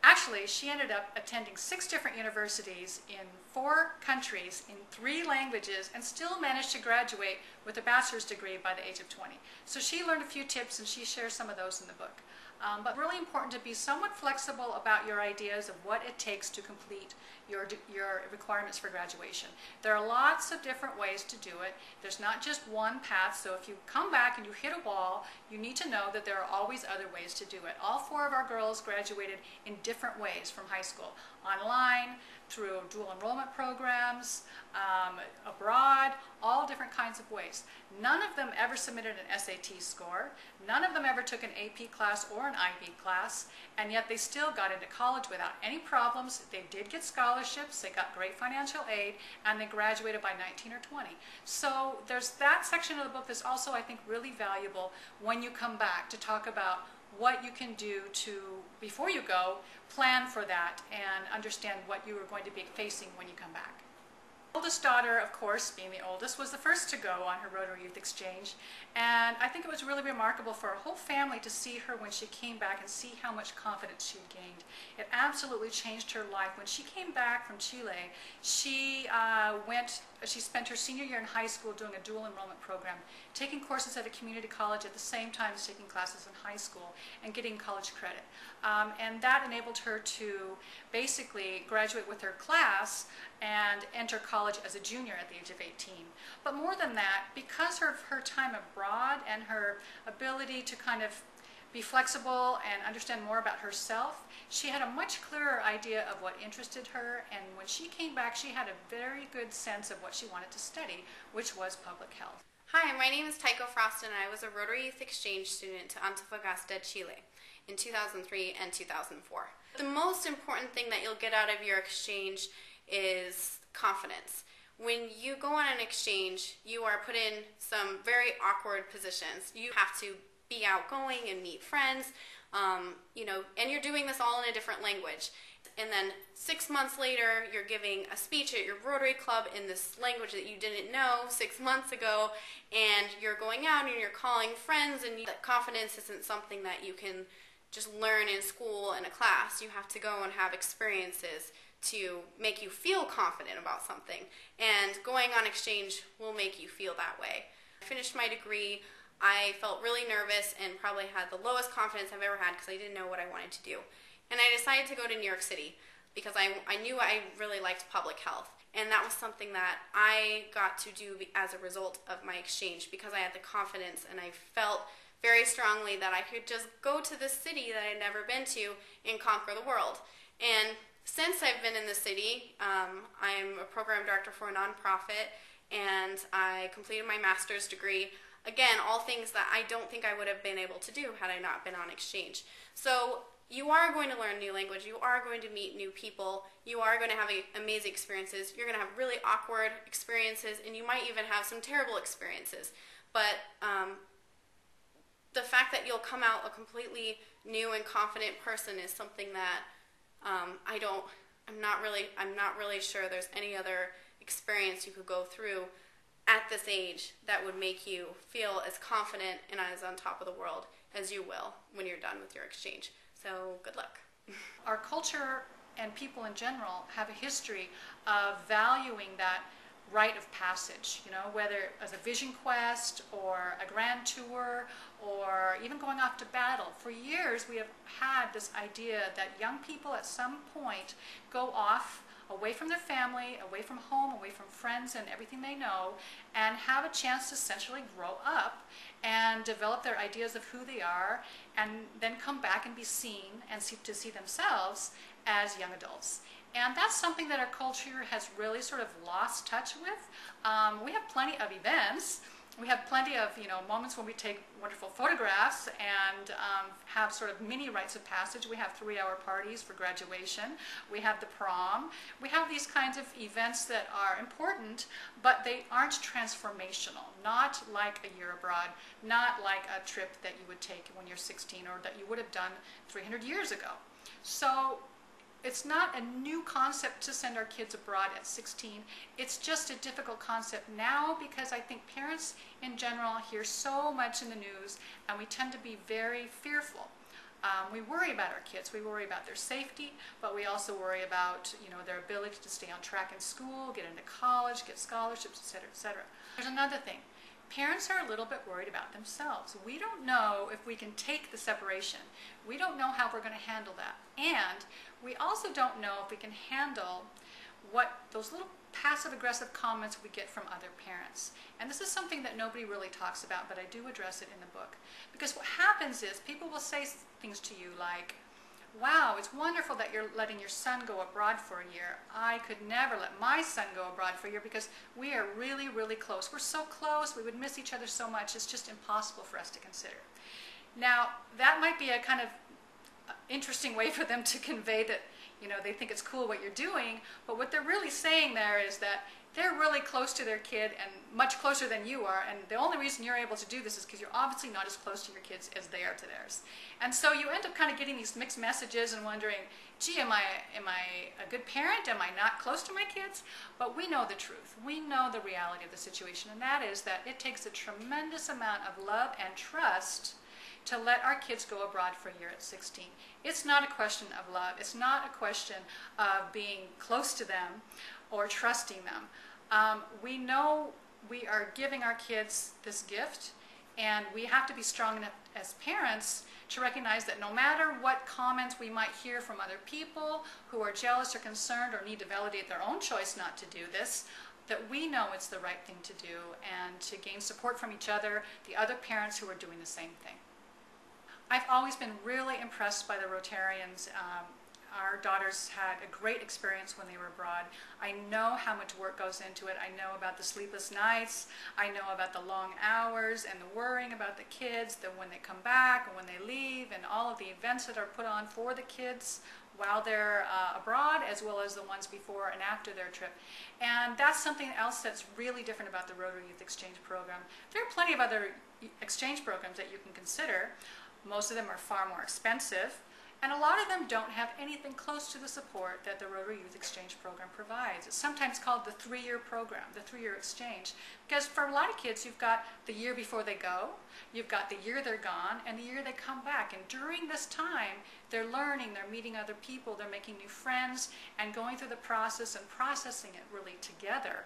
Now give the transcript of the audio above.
Actually, she ended up attending 6 different universities in 4 countries in 3 languages and still managed to graduate with a bachelor's degree by the age of 20. So she learned a few tips and she shares some of those in the book. But really important to be somewhat flexible about your ideas of what it takes to complete your requirements for graduation. There are lots of different ways to do it. There's not just one path, so if you come back and you hit a wall, you need to know that there are always other ways to do it. All 4 of our girls graduated in different ways from high school. Online, through dual enrollment programs, abroad, all different kinds of ways. None of them ever submitted an SAT score. None of them ever took an AP class or an IB class, and yet they still got into college without any problems. They did get scholarships, they got great financial aid, and they graduated by 19 or 20. So there's that section of the book that's also, I think, really valuable when you come back to talk about what you can do to, before you go, plan for that and understand what you are going to be facing when you come back. My oldest daughter, of course, being the oldest, was the first to go on her Rotary Youth Exchange, and I think it was really remarkable for her whole family to see her when she came back and see how much confidence she had gained. It absolutely changed her life. When she came back from Chile, she spent her senior year in high school doing a dual enrollment program, taking courses at a community college at the same time as taking classes in high school and getting college credit. And that enabled her to basically graduate with her class and enter college as a junior at the age of 18. But more than that, because of her time abroad and her ability to kind of be flexible and understand more about herself, she had a much clearer idea of what interested her, and when she came back she had a very good sense of what she wanted to study, which was public health. Hi, my name is Tycho Frost and I was a Rotary Youth Exchange student to Antofagasta, Chile in 2003 and 2004. The most important thing that you'll get out of your exchange is confidence. When you go on an exchange, you are put in some very awkward positions. You have to be outgoing and meet friends, and you're doing this all in a different language. And then 6 months later, you're giving a speech at your Rotary Club in this language that you didn't know 6 months ago, and you're going out and you're calling friends, and that confidence isn't something that you can just learn in school in a class. You have to go and have experiences to make you feel confident about something, and going on exchange will make you feel that way. I finished my degree. I felt really nervous and probably had the lowest confidence I've ever had because I didn't know what I wanted to do. And I decided to go to New York City because I knew I really liked public health. And that was something that I got to do as a result of my exchange because I had the confidence and I felt very strongly that I could just go to this city that I'd never been to and conquer the world. And since I've been in the city, I'm a program director for a nonprofit, and I completed my master's degree. Again, all things that I don't think I would have been able to do had I not been on exchange. So you are going to learn new language, you are going to meet new people, you are going to have amazing experiences, you're going to have really awkward experiences, and you might even have some terrible experiences. But the fact that you'll come out a completely new and confident person is something that I'm not really sure there's any other experience you could go through at this age that would make you feel as confident and as on top of the world as you will when you're done with your exchange. So good luck. Our culture and people in general have a history of valuing that rite of passage, whether as a vision quest or a grand tour or even going off to battle. For years we have had this idea that young people at some point go off away from their family, away from home, away from friends and everything they know, and have a chance to essentially grow up and develop their ideas of who they are, and then come back and be seen and to see themselves as young adults. And that's something that our culture has really sort of lost touch with. We have plenty of events. We have plenty of moments when we take wonderful photographs and have sort of mini rites of passage. We have 3-hour parties for graduation. We have the prom. We have these kinds of events that are important, but they aren't transformational. Not like a year abroad, not like a trip that you would take when you're 16 or that you would have done 300 years ago. So it's not a new concept to send our kids abroad at 16. It's just a difficult concept now because I think parents in general hear so much in the news and we tend to be very fearful. We worry about our kids. We worry about their safety, but we also worry about, their ability to stay on track in school, get into college, get scholarships, etc., etc. There's another thing. Parents are a little bit worried about themselves. We don't know if we can take the separation. We don't know how we're going to handle that. And we also don't know if we can handle what those little passive-aggressive comments we get from other parents. And this is something that nobody really talks about, but I do address it in the book. Because what happens is people will say things to you like, wow, it's wonderful that you're letting your son go abroad for a year. I could never let my son go abroad for a year because we are really, really close. We're so close, we would miss each other so much, it's just impossible for us to consider. Now, that might be a kind of interesting way for them to convey that, they think it's cool what you're doing, but what they're really saying there is that they're really close to their kid and much closer than you are, and the only reason you're able to do this is because you're obviously not as close to your kids as they are to theirs. And so you end up kind of getting these mixed messages and wondering, gee, am I a good parent? Am I not close to my kids? But we know the truth. We know the reality of the situation, and that is that it takes a tremendous amount of love and trust to let our kids go abroad for a year at 16. It's not a question of love. It's not a question of being close to them or trusting them. We know we are giving our kids this gift, and we have to be strong enough as parents to recognize that no matter what comments we might hear from other people who are jealous or concerned or need to validate their own choice not to do this, that we know it's the right thing to do, and to gain support from each other, the other parents who are doing the same thing. I've always been really impressed by the Rotarians. Our daughters had a great experience when they were abroad. I know how much work goes into it. I know about the sleepless nights. I know about the long hours and the worrying about the kids, when they come back and when they leave, and all of the events that are put on for the kids while they're abroad, as well as the ones before and after their trip. And that's something else that's really different about the Rotary Youth Exchange Program. There are plenty of other exchange programs that you can consider. Most of them are far more expensive, and a lot of them don't have anything close to the support that the Rotary Youth Exchange Program provides. It's sometimes called the 3-year program, the 3-year exchange, because for a lot of kids, you've got the year before they go, you've got the year they're gone, and the year they come back. And during this time, they're learning, they're meeting other people, they're making new friends, and going through the process and processing it really together.